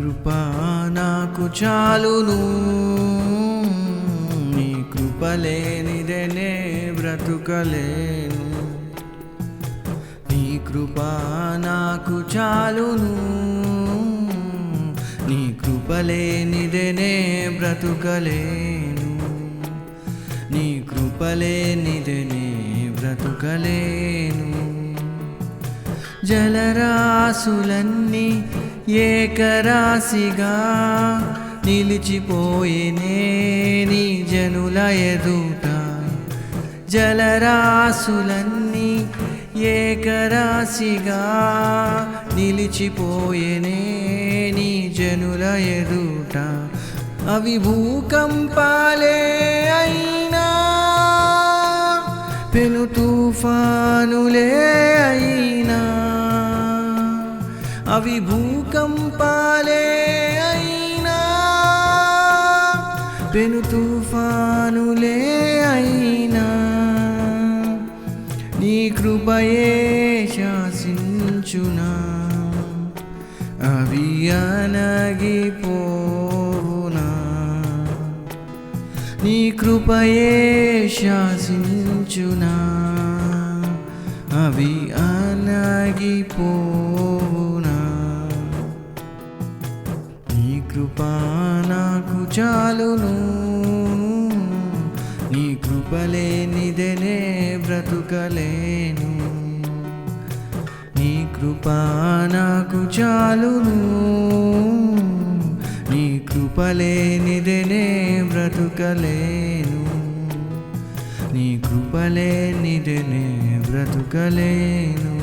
కృపా నాకు చాలును, నీ కృప లేనిదే బ్రతుకలేను. నీ కృపా నాకు చాలును, నీ కృప లేనిదే బ్రతుకలేను. నీ కృప లేనిదే బ్రతుకలేను. జలరాశులన్నీ ఏకరాశిగా నిలిచిపోయేనే నీ జనుల ఎదుట. జలరాశులన్నీ ఏకరాశిగా నిలిచిపోయేనే నీ జనుల ఎదుట. అవి భూకంపాలే అయినా, పెను తుఫానులే అయినా, అవి భూకంపాలే అయినా, పెను తుఫానులే అయినా, నీ కృపయే శాసించునా, అవి అణగిపోవునా. నీ కృపయే శాసించునా, అవి అణగిపోవునా. నీ కృపా నాకు చాలును, నీ కృప లేనిదే బ్రతుకలేను. నీ కృపా నాకు చాలును, నీ కృప లేనిదే బ్రతుకలేను. నీ కృప లేనిదే బ్రతుకలేను.